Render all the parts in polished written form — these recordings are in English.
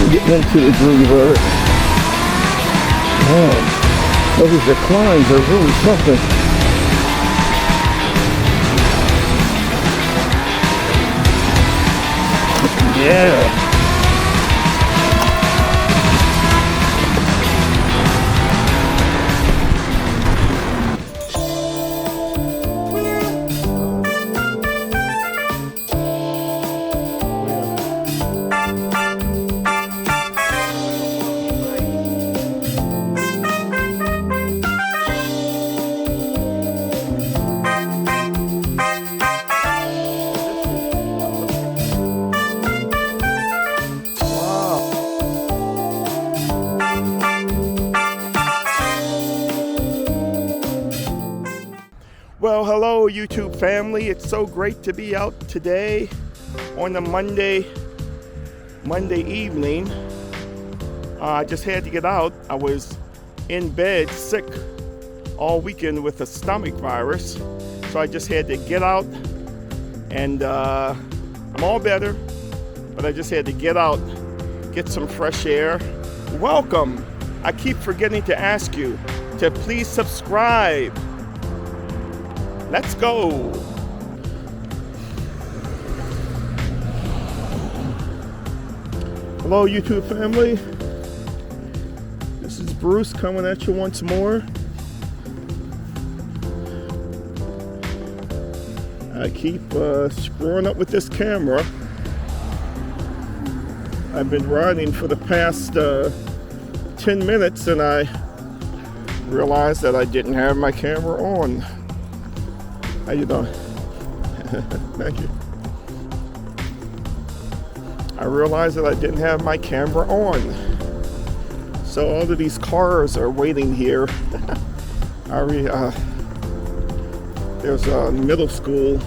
I'm getting into the groove of it. Man, those declines are really something. Yeah. Well, hello YouTube family. It's so great to be out today on a Monday evening. I just had to get out. I was in bed sick all weekend with a stomach virus, so I just had to get out, and I'm all better, but I just had to get out, get some fresh air. Welcome. I keep forgetting to ask you to please subscribe. Let's go. Hello YouTube family. This is Bruce coming at you once more. I keep screwing up with this camera. I've been riding for the past 10 minutes and I realized that I didn't have my camera on. How you doing? Thank you. I realized that I didn't have my camera on. So all of these cars are waiting here. There's a middle school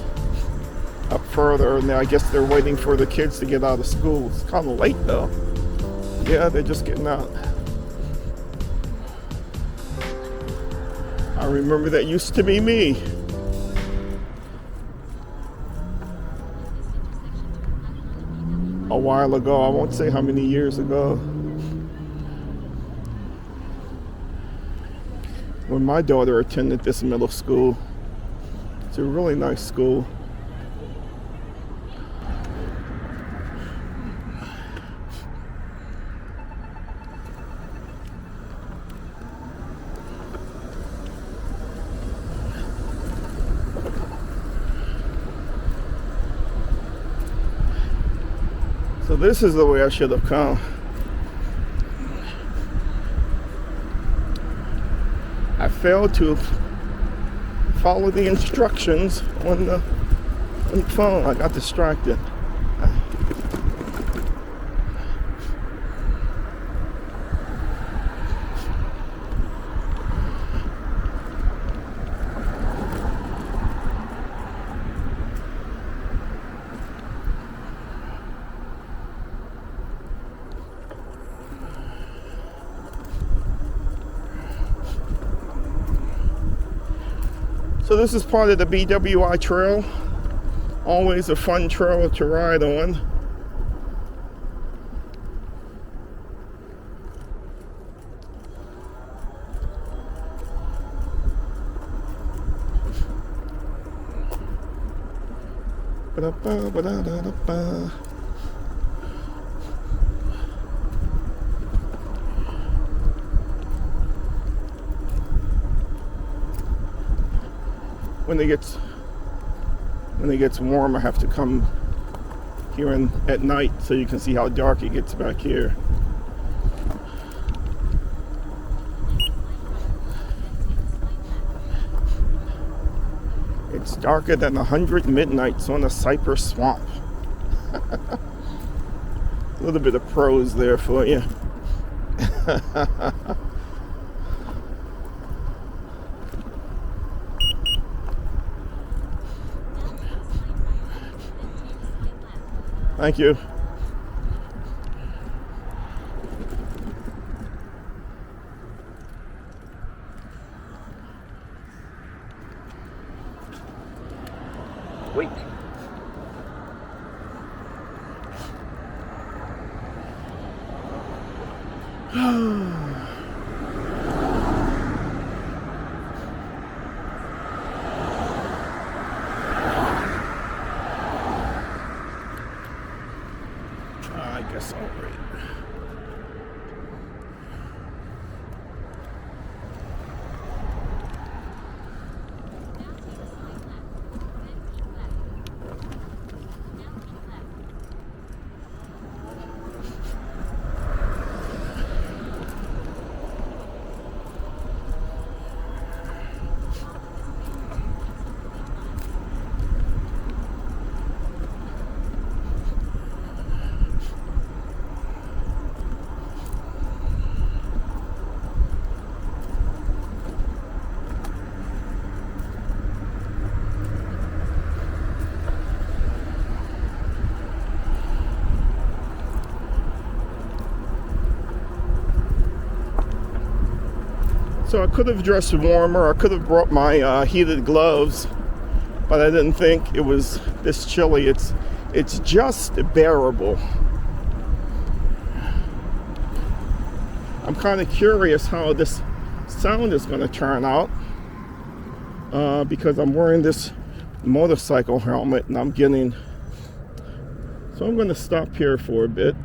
up further, and I guess they're waiting for the kids to get out of school. It's kind of late though. Yeah, they're just getting out. I remember that used to be me. A while ago, I won't say how many years ago, when my daughter attended this middle school. It's a really nice school. So this is the way I should have come. I failed to follow the instructions on the phone. I got distracted. So this is part of the BWI trail. Always a fun trail to ride on. Ba-da-ba-ba-da-da-da-ba. When it gets warm, I have to come here at night so you can see how dark it gets back here. It's darker than 100 midnights on a cypress swamp. A little bit of prose there for you. Thank you. Wait. I guess I'll wait. So I could have dressed warmer, I could have brought my heated gloves, but I didn't think it was this chilly. It's just bearable. I'm kind of curious how this sound is going to turn out, because I'm wearing this motorcycle helmet and I'm getting, so I'm going to stop here for a bit.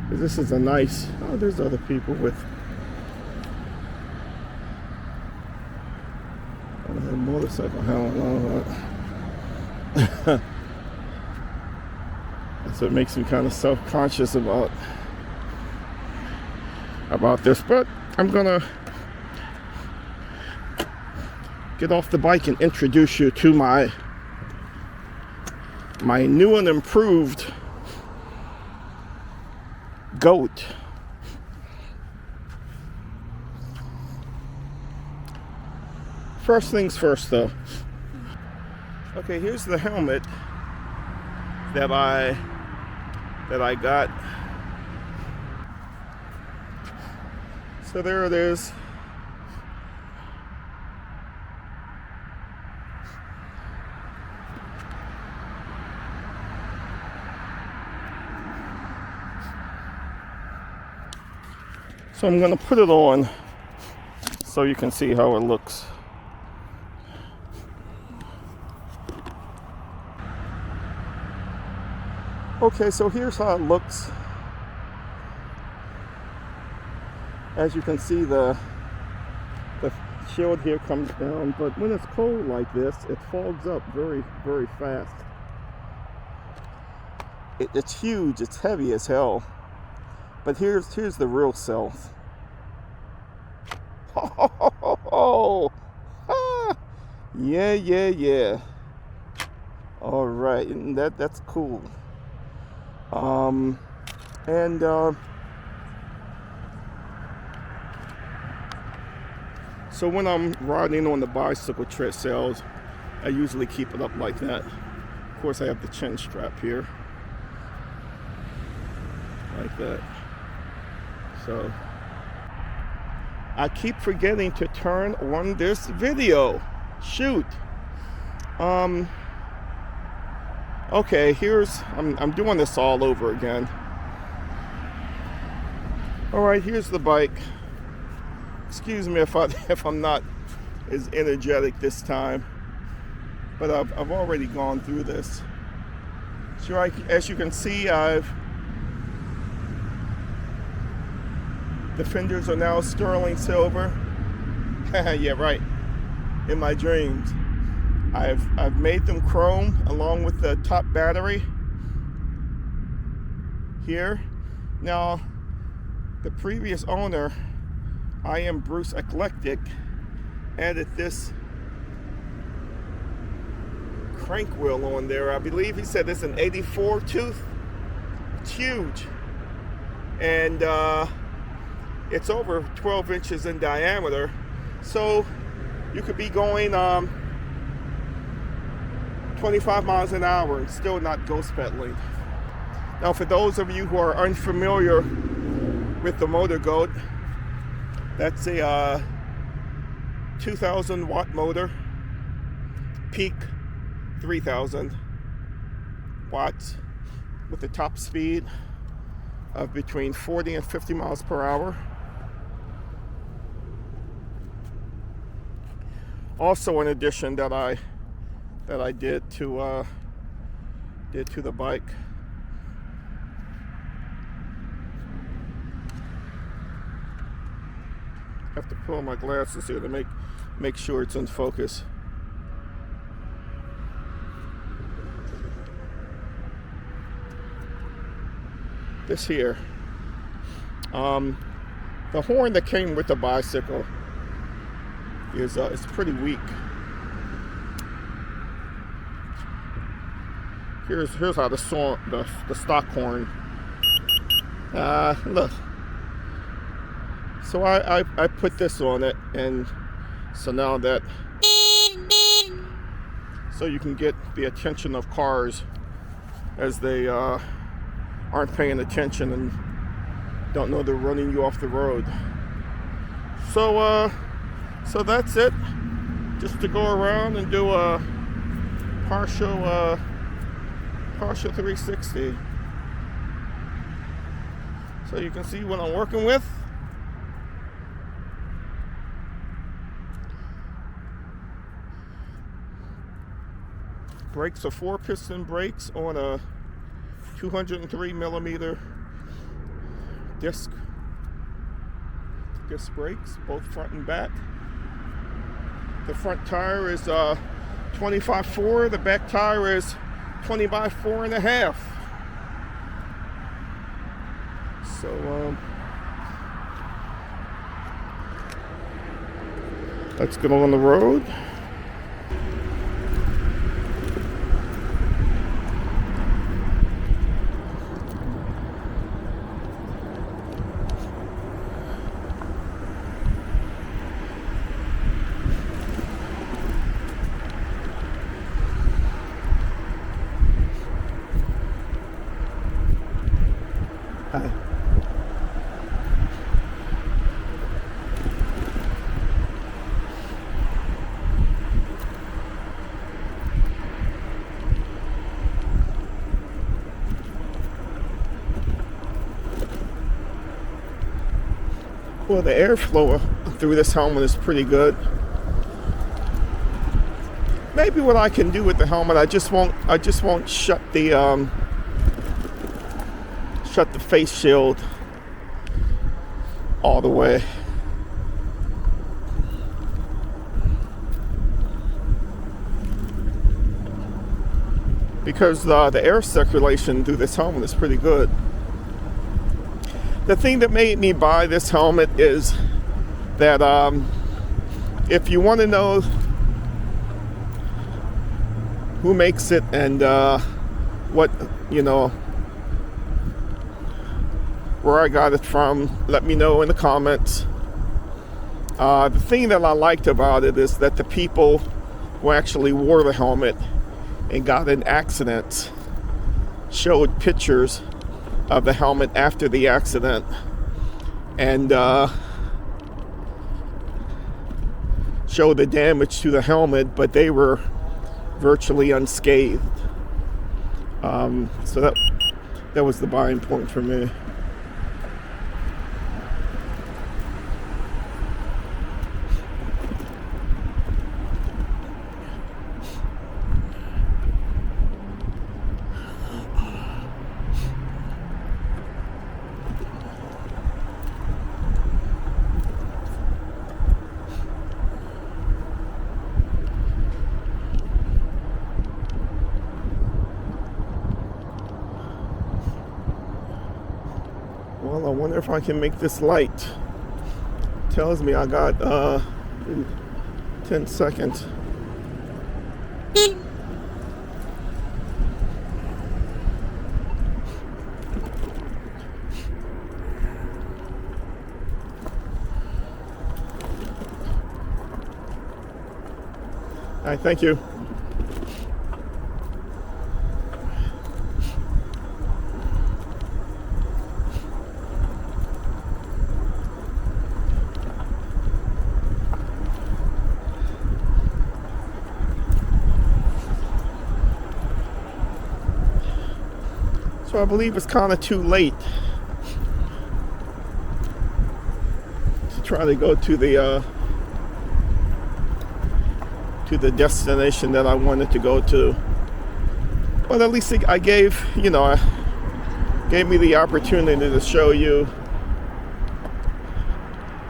This is a nice, oh, there's other people with a motorcycle helmet. So it makes me kind of self-conscious about this, but I'm gonna get off the bike and introduce you to my new and improved goat. First things first, though. Okay, here's the helmet that I got. So there it is. So I'm going to put it on so you can see how it looks. Okay, so here's how it looks. As you can see, the shield here comes down, but when it's cold like this, it fogs up very, very fast. It's huge, it's heavy as hell. But here's the real self. Oh, ah, yeah. All right, and that's cool. So when I'm riding on the bicycle trails, I usually keep it up like that. Of course, I have the chin strap here, like that. So I keep forgetting to turn on this video. Shoot. Okay, I'm doing this all over again. All right, here's the bike. Excuse me if I'm not as energetic this time, but I've already gone through this. So as you can see, the fenders are now sterling silver. Yeah, right. In my dreams. I've made them chrome along with the top battery here. Now, the previous owner, I Am Bruce Eclectic, added this crank wheel on there. I believe he said it's an 84 tooth. It's huge. And it's over 12 inches in diameter. So you could be going 25 miles an hour and still not ghost pedaling. Now, for those of you who are unfamiliar with the Motor Goat, that's a 2,000 watt motor, peak 3,000 watts with the top speed of between 40 and 50 miles per hour. Also, an addition that I did to the bike. I have to pull on my glasses here to make sure it's in focus. This here, the horn that came with the bicycle is pretty weak. Here's how the stock horn. Look. So I put this on it, and so now that, so you can get the attention of cars as they aren't paying attention and don't know they're running you off the road. So that's it. Just to go around and do a partial 360. So you can see what I'm working with. Brakes are 4-piston brakes on a 203 millimeter disc brakes, both front and back. The front tire is 20x4. The back tire is 20x4.5. So let's get on the road. Hi. Well, the airflow through this helmet is pretty good. Maybe what I can do with the helmet, I just won't shut the face shield all the way. Because the air circulation through this helmet is pretty good. The thing that made me buy this helmet is that if you want to know who makes it and what, where I got it from, let me know in the comments. The thing that I liked about it is that the people who actually wore the helmet and got in accidents showed pictures of the helmet after the accident, and showed the damage to the helmet, but they were virtually unscathed. So that was the buying point for me. Well, I wonder if I can make this light. Tells me I got 10 seconds. All right, thank you. So I believe it's kind of too late trying to go to the destination that I wanted to go to. But at least I gave me the opportunity to show you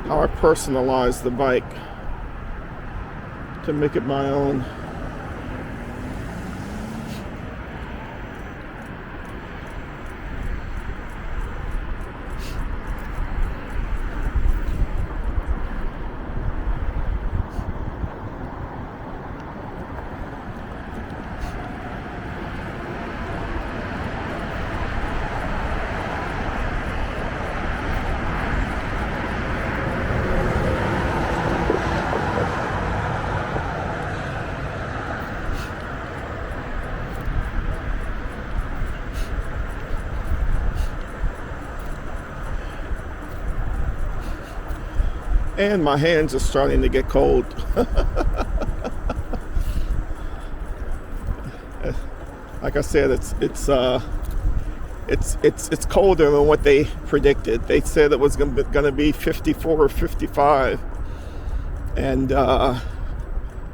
how I personalized the bike to make it my own. And my hands are starting to get cold. Like I said, it's colder than what they predicted. They said it was going to be 54 or 55, and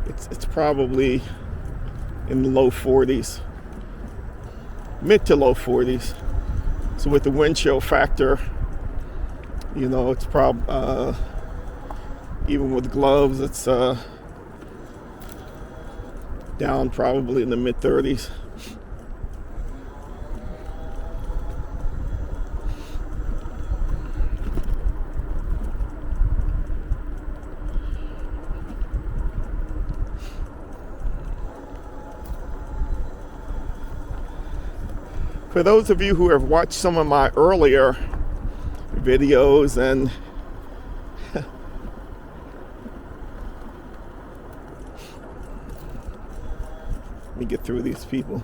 it's probably in the low 40s, mid to low 40s. So with the wind chill factor, it's probably even with gloves, it's down probably in the mid 30s. For those of you who have watched some of my earlier videos and let me get through these people.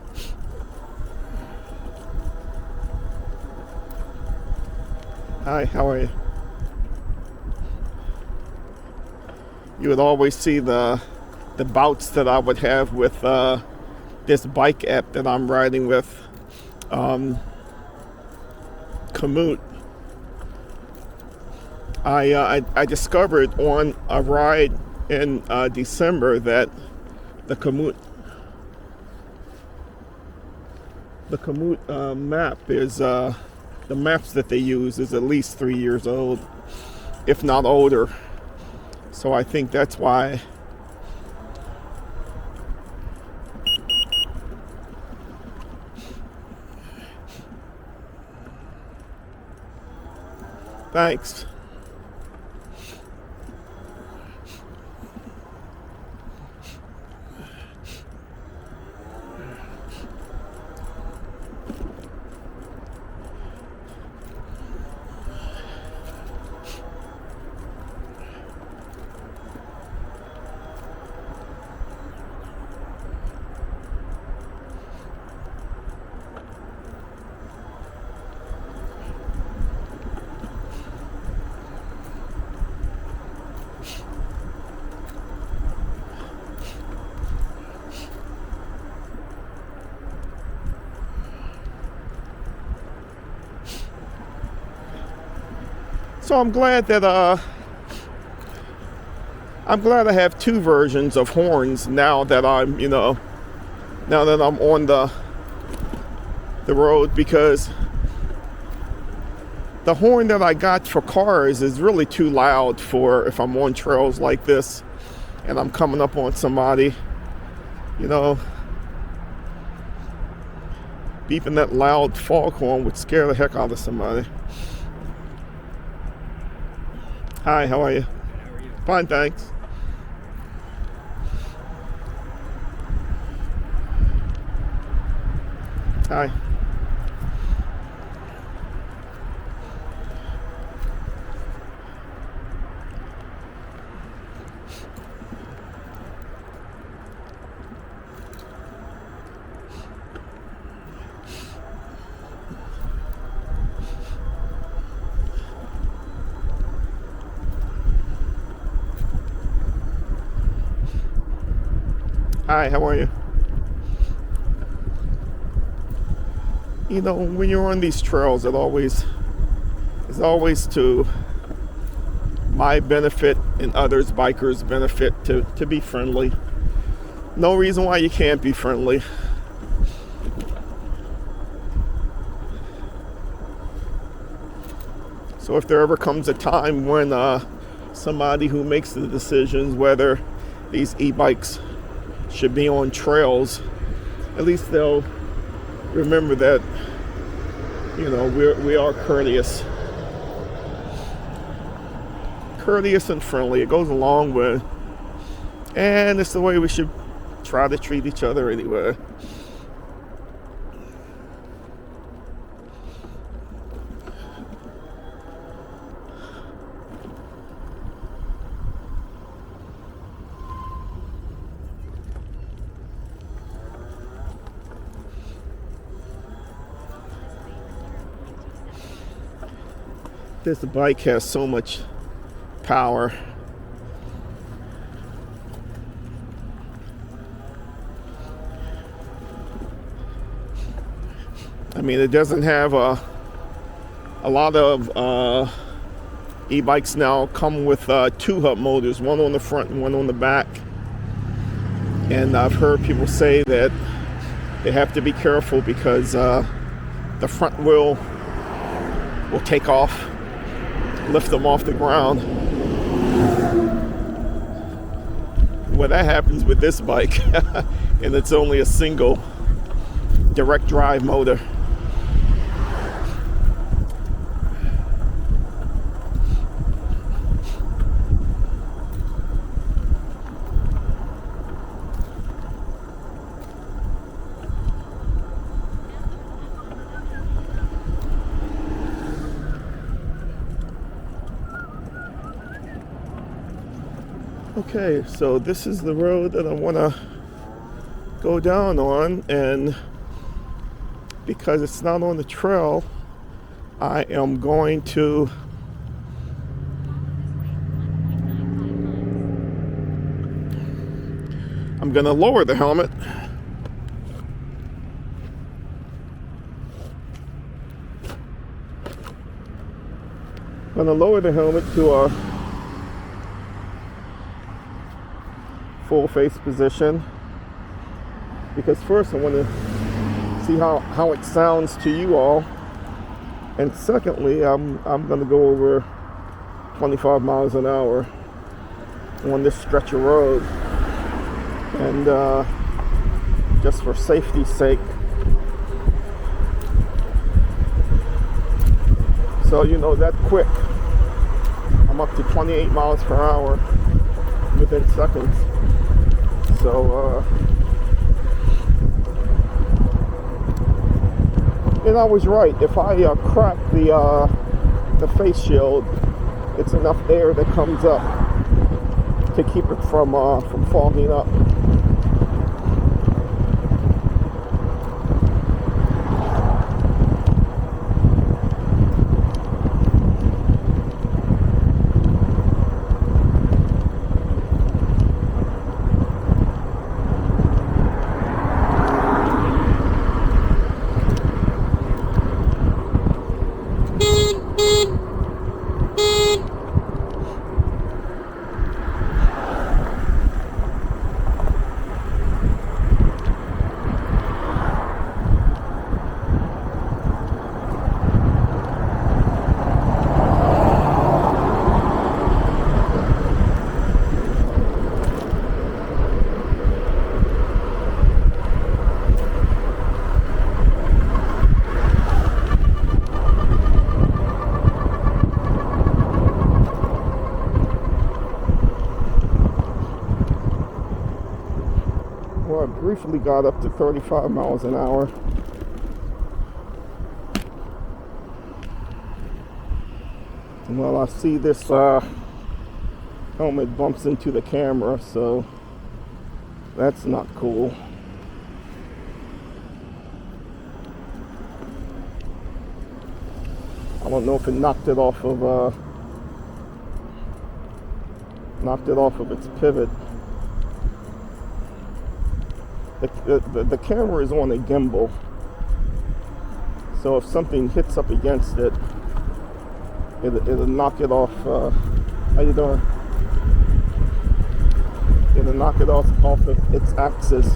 Hi, how are you? You would always see the bouts that I would have with this bike app that I'm riding with, Komoot. I discovered on a ride in December that the Komoot map is the maps that they use is at least 3 years old, if not older. So I think that's why. Thanks. So I'm glad that I have two versions of horns now that I'm on the road, because the horn that I got for cars is really too loud for if I'm on trails like this and I'm coming up on somebody, beeping that loud foghorn would scare the heck out of somebody. Hi, how are you? How are you? Fine, thanks. Hi. Hi, how are you? When you're on these trails, it's always to my benefit and others bikers benefit to be friendly. No reason why you can't be friendly. So if there ever comes a time when somebody who makes the decisions whether these e-bikes should be on trails, at least they'll remember that, you know, we are courteous and friendly. It goes along with, and it's the way we should try to treat each other anyway. This bike has so much power. I mean, it doesn't have a lot of e-bikes now come with 2 hub motors, one on the front and one on the back. And I've heard people say that they have to be careful because the front wheel will take off, lift them off the ground. Well, that happens with this bike, and it's only a single direct drive motor. Okay, so this is the road that I want to go down on, and because it's not on the trail, I am going to lower the helmet. I'm going to lower the helmet to a full face position, because first I want to see how it sounds to you all, and secondly I'm going to go over 25 miles an hour on this stretch of road, and just for safety's sake. So you know, that quick, I'm up to 28 miles per hour within seconds. So, and I was right. If I crack the face shield, it's enough air that comes up to keep it from fogging up. Briefly got up to 35 miles an hour. Well, I see this helmet bumps into the camera, so that's not cool. I don't know if it knocked it off of its pivot. The camera is on a gimbal, so if something hits up against it, it'll knock it off How you doing? Gonna knock it off of its axis.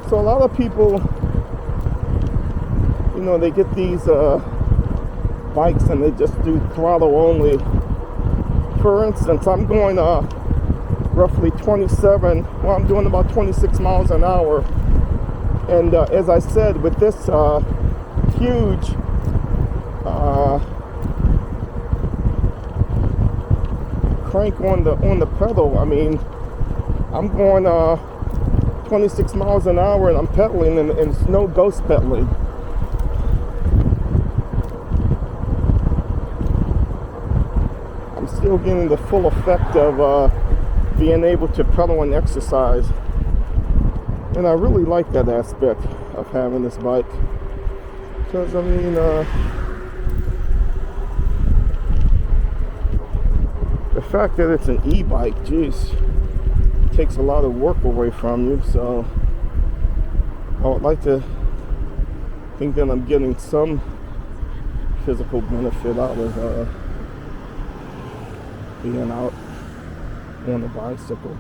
So a lot of people, you know, they get these bikes and they just do throttle only. For instance, I'm going roughly 27, well, I'm doing about 26 miles an hour. And as I said, with this huge crank on the pedal, I mean, I'm going 26 miles an hour and I'm pedaling, and it's no ghost pedaling. I'm still getting the full effect of being able to pedal and exercise. And I really like that aspect of having this bike. Because, I mean, the fact that it's an e-bike, geez, takes a lot of work away from you. So I would like to think that I'm getting some physical benefit out of being out on a bicycle.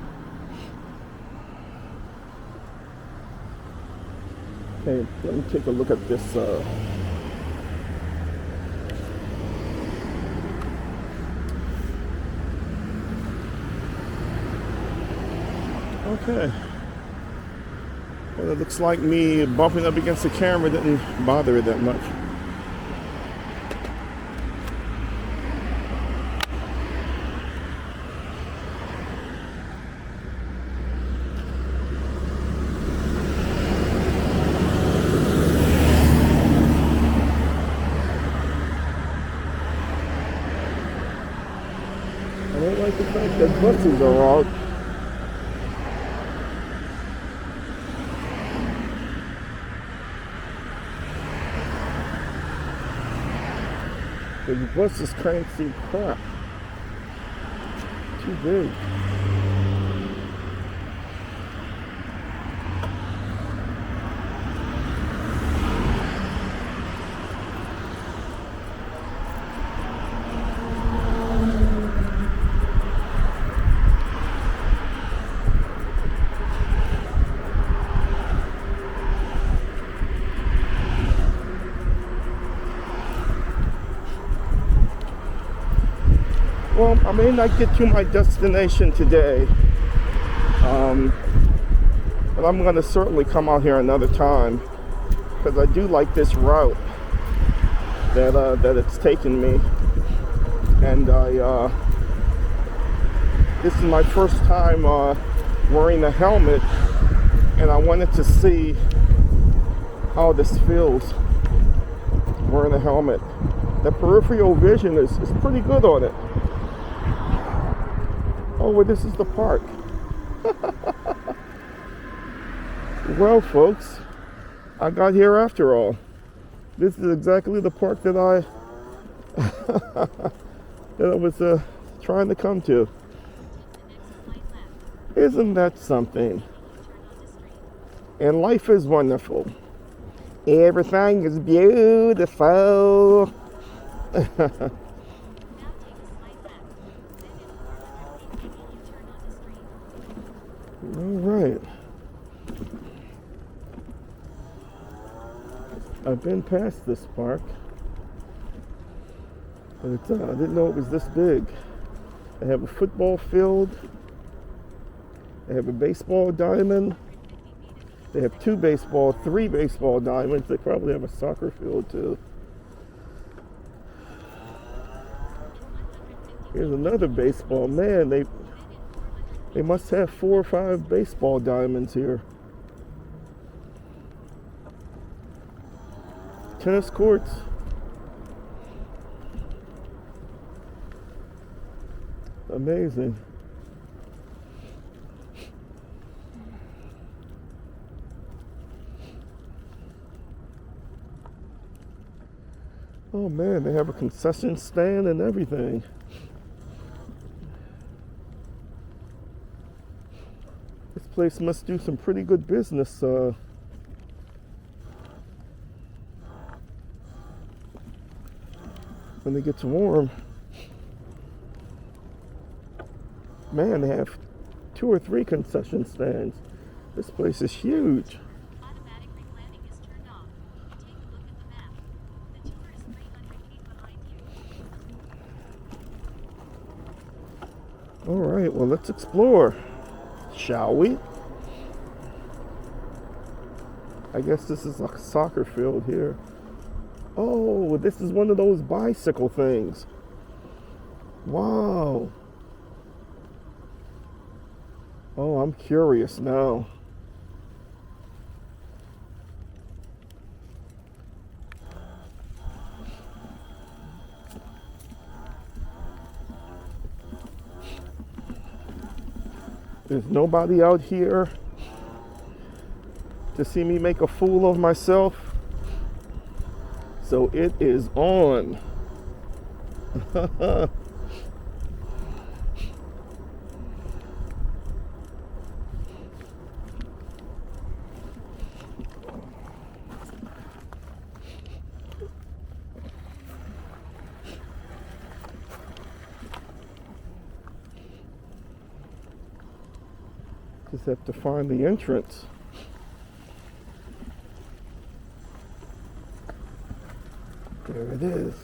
Okay, let me take a look at this okay. Well, it looks like me bumping up against the camera didn't bother it that much. I don't like the fact that buses are out. The buses can't see crap. Too big. Well, I may not get to my destination today, but I'm going to certainly come out here another time, because I do like this route that it's taken me. And this is my first time wearing a helmet, and I wanted to see how this feels wearing a helmet. The peripheral vision is pretty good on it. Oh, well, this is the park. Well, folks, I got here after all. This is exactly the park that that I was trying to come to. Isn't that something? And life is wonderful. Everything is beautiful. All right. I've been past this park, but I didn't know it was this big. They have a football field. They have a baseball diamond. They have three baseball diamonds. They probably have a soccer field too. Here's another baseball. Man, they must have 4 or 5 baseball diamonds here. Tennis courts. Amazing. Oh man, they have a concession stand and everything. This place must do some pretty good business. When it gets warm. Man, they have 2 or 3 concession stands. This place is huge. Automatic replanning is turned off. Take a look at the map. The tour is 300 feet behind you. All right, well, let's explore, shall we? I guess this is like a soccer field here. Oh, this is one of those bicycle things. Wow. Oh, I'm curious now. There's nobody out here to see me make a fool of myself. So it is on. Just have to find the entrance. There it is.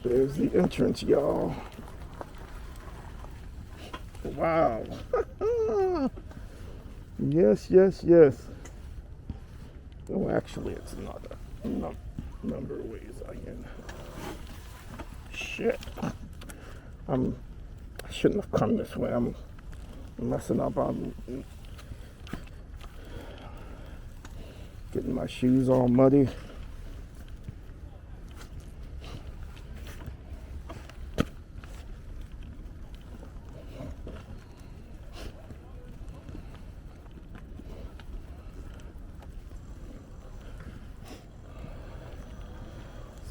There's the entrance, y'all. Wow. Yes, yes, yes. Oh, actually, it's not a number of ways I can. Shit. I shouldn't have come this way. I'm messing up. I'm getting my shoes all muddy.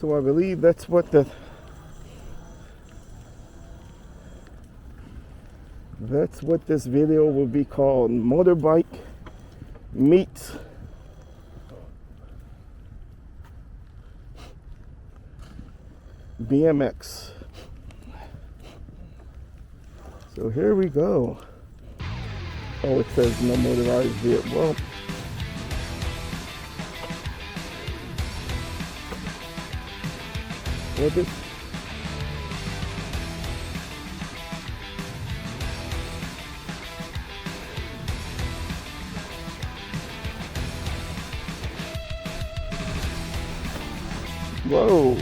So I believe that's what this video will be called. Motorbike meets BMX. So here we go. Oh, it says no motorized vehicle. Well, what is? Whoa.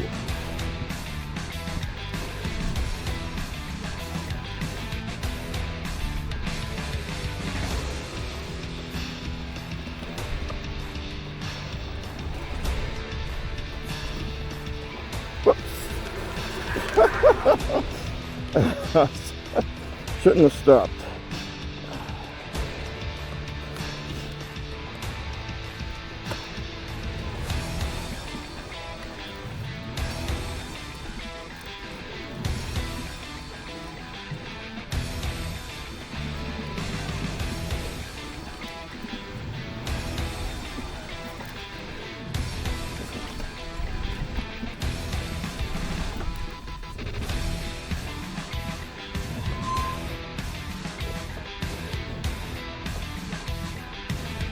Shouldn't have stopped.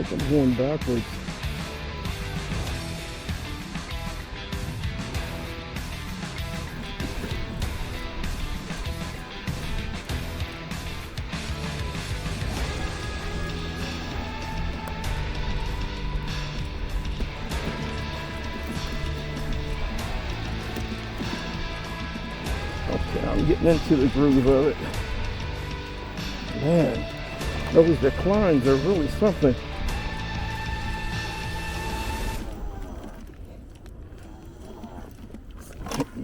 think I'm going backwards. Okay, I'm getting into the groove of it. Man, those declines are really something.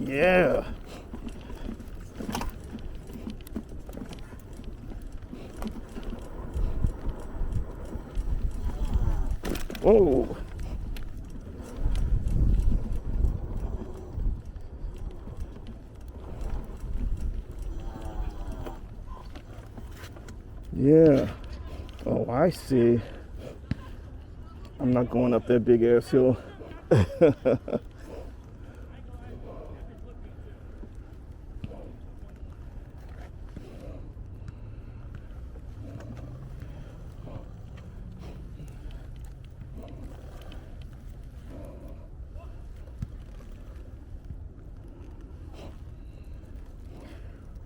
Yeah. Whoa. Yeah. Oh, I see. I'm not going up that big ass hill.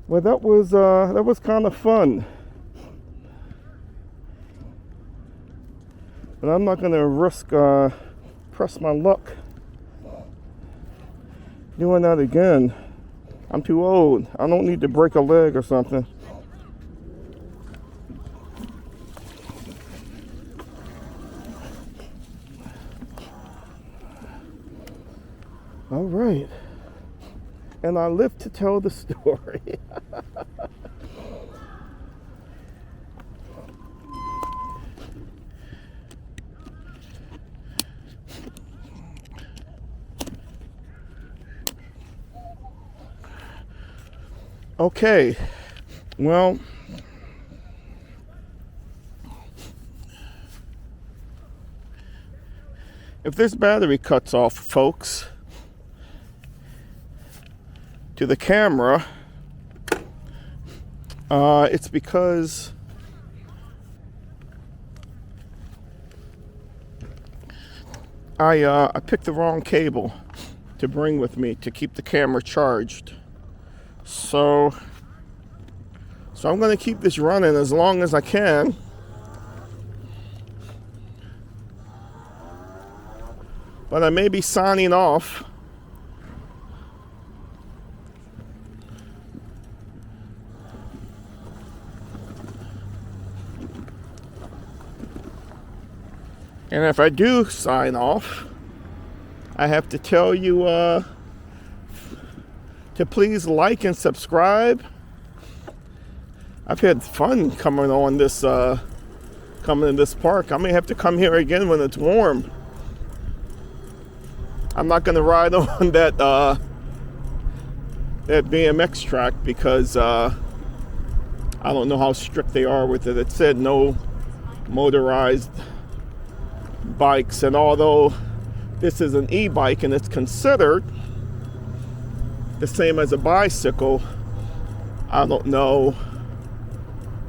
Well, that was kind of fun. But I'm not gonna risk press my luck doing that again. I'm too old. I don't need to break a leg or something. All right. And I live to tell the story. Okay, well, if this battery cuts off, folks, to the camera, it's because I picked the wrong cable to bring with me to keep the camera charged. So I'm going to keep this running as long as I can. But I may be signing off. And if I do sign off, I have to tell you to please like and subscribe. I've had fun coming on this, coming to this park. I may have to come here again when it's warm. I'm not gonna ride on that BMX track because I don't know how strict they are with it. It said no motorized bikes, and although this is an e-bike and it's considered the same as a bicycle, I don't know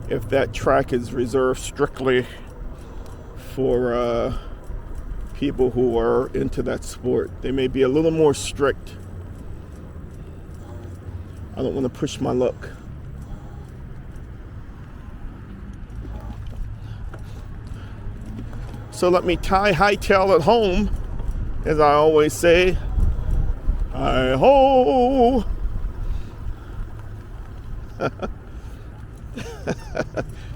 if that track is reserved strictly for people who are into that sport. They may be a little more strict. I don't want to push my luck. So let me hightail it home, as I always say. Hi-ho!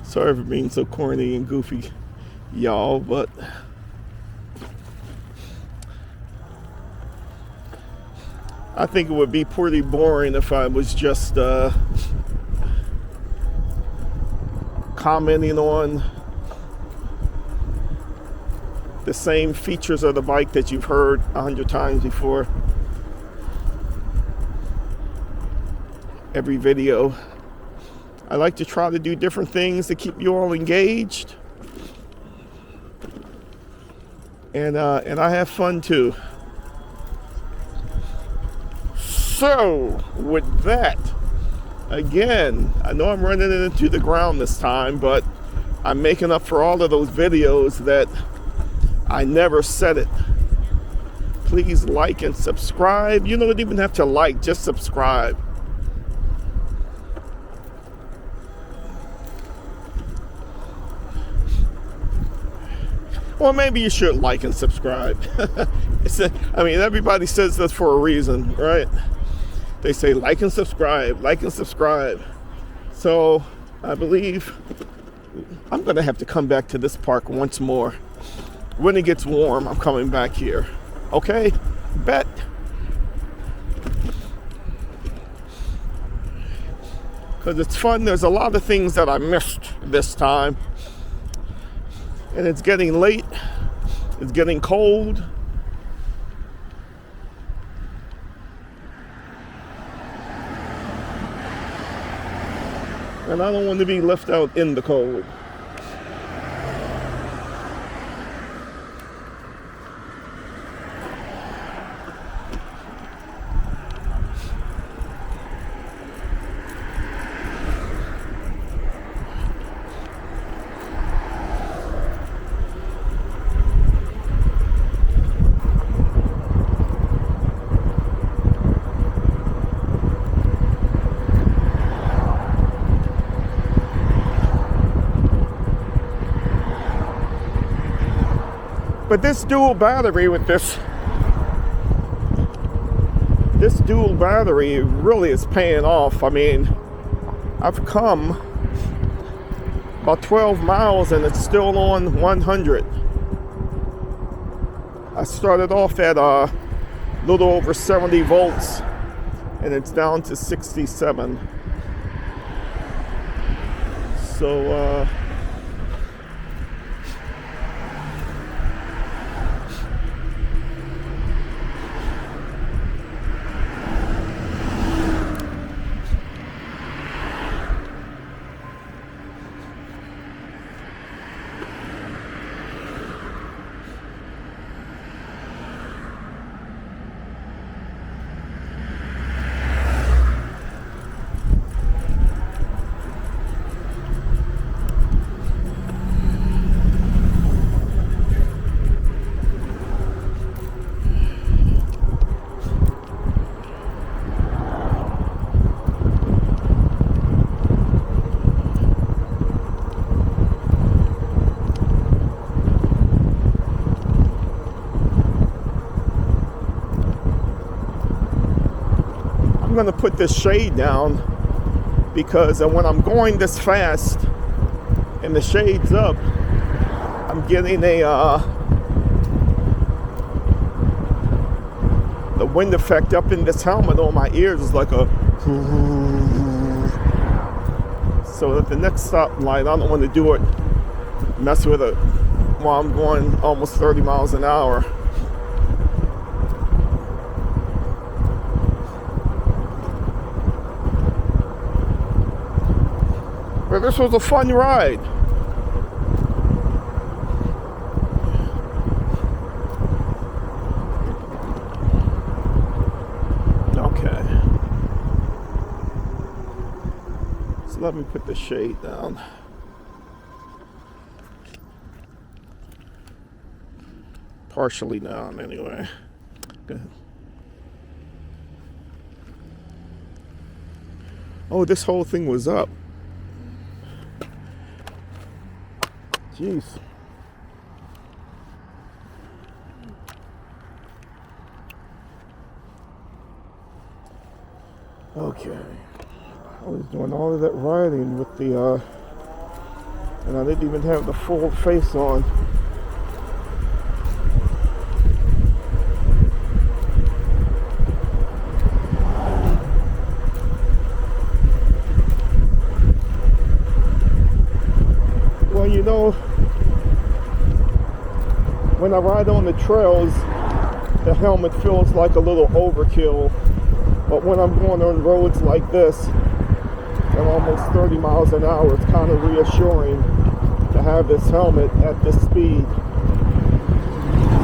Sorry for being so corny and goofy, y'all, but I think it would be pretty boring if I was just commenting on the same features of the bike that you've heard 100 times before. Every video. I like to try to do different things to keep you all engaged. And I have fun too. So, with that, again, I know I'm running into the ground this time, but I'm making up for all of those videos that I never said it. Please like and subscribe. You don't even have to like, just subscribe. Well, maybe you should like and subscribe. Everybody says this for a reason, right? They say like and subscribe, like and subscribe. So I believe I'm going to have to come back to this park once more. When it gets warm, I'm coming back here. Okay? Bet. Because it's fun. There's a lot of things that I missed this time. And it's getting late. It's getting cold. And I don't want to be left out in the cold. But this dual battery with this dual battery really is paying off. I mean, I've come about 12 miles and it's still on 100. I started off at a little over 70 volts and it's down to 67. So, I'm going to put this shade down because when I'm going this fast and the shade's up, I'm getting the wind effect up in this helmet on my ears is like a. So at the next stoplight, I don't want to do it, mess with it while I'm going almost 30 miles an hour. But this was a fun ride. Okay. So let me put the shade down. Partially down, anyway. Good. Oh, this whole thing was up. Jeez. Okay. I was doing all of that riding with the, and I didn't even have the full face on. Well, you know, when I ride on the trails, the helmet feels like a little overkill. But when I'm going on roads like this, at almost 30 miles an hour, it's kind of reassuring to have this helmet at this speed.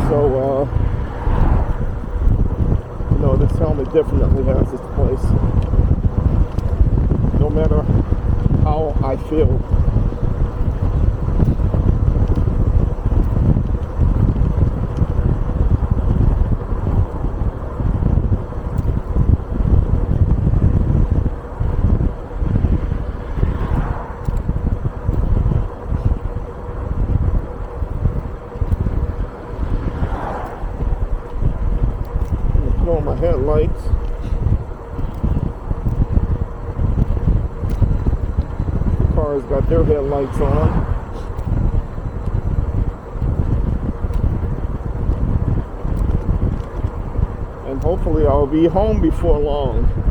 So, you know, this helmet definitely has its place. No matter how I feel. my headlights. The car's got their headlights on. And hopefully I'll be home before long.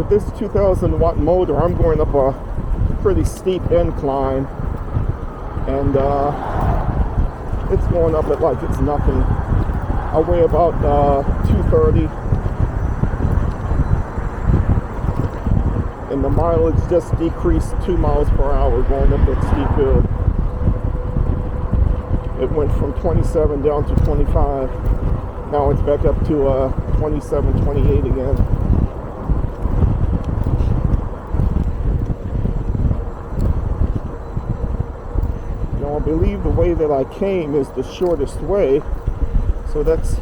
This 2,000 watt motor, I'm going up a pretty steep incline, and it's going up it like it's nothing. I weigh about 230, and the mileage just decreased 2 miles per hour going up that steep hill. It went from 27 down to 25. Now it's back up to 27, 28 again. I believe the way that I came is the shortest way, so that's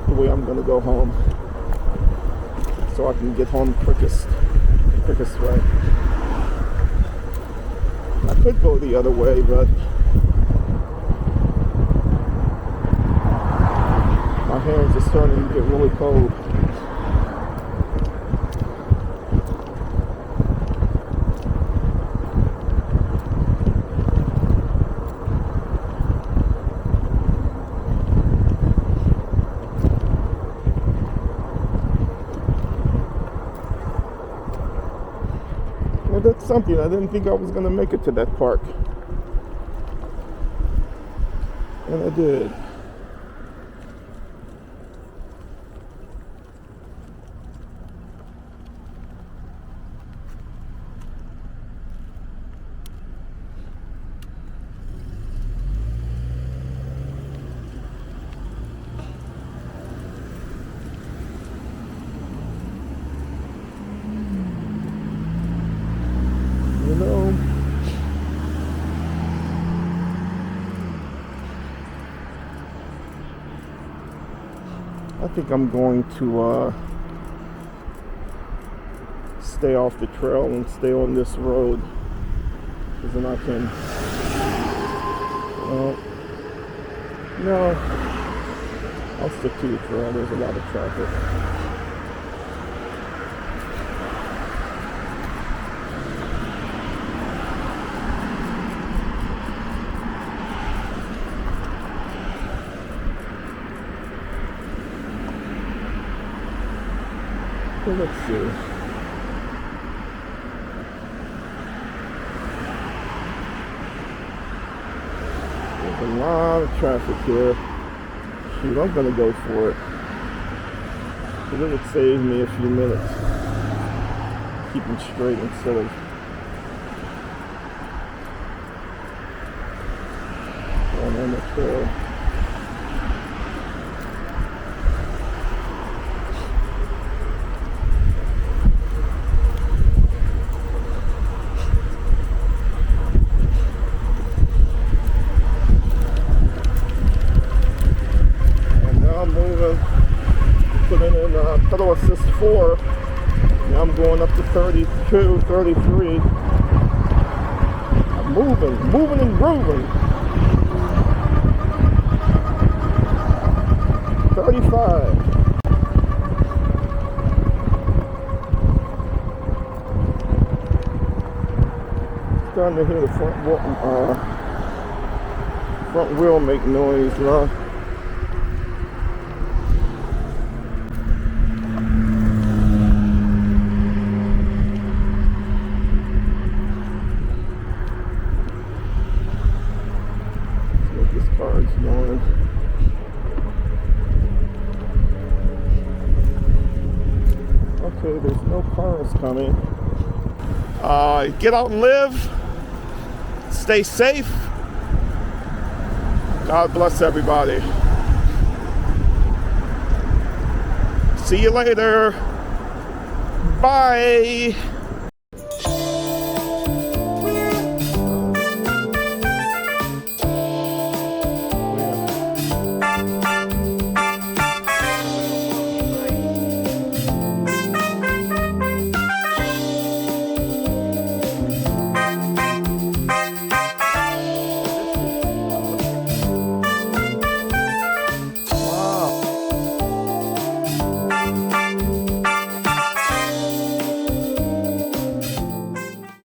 the way I'm going to go home, so I can get home quickest way. I could go the other way, but my hands are starting to get really cold. That's something. I didn't think I was going to make it to that park, and I did. I think I'm going to stay off the trail and stay on this road, because then I can no, I'll stick to the trail. There's a lot of traffic. So let's see. There's a lot of traffic here. Shoot, I'm gonna go for it. Because it would save me a few minutes. Keeping straight instead of going on the trail. Pedal assist 4. Now I'm going up to 32, 33. I'm moving and grooving. 35. Starting to hear the front wheel make noise now. Okay, there's no cars coming. Get out and live. Stay safe. God bless everybody. See you later. Bye.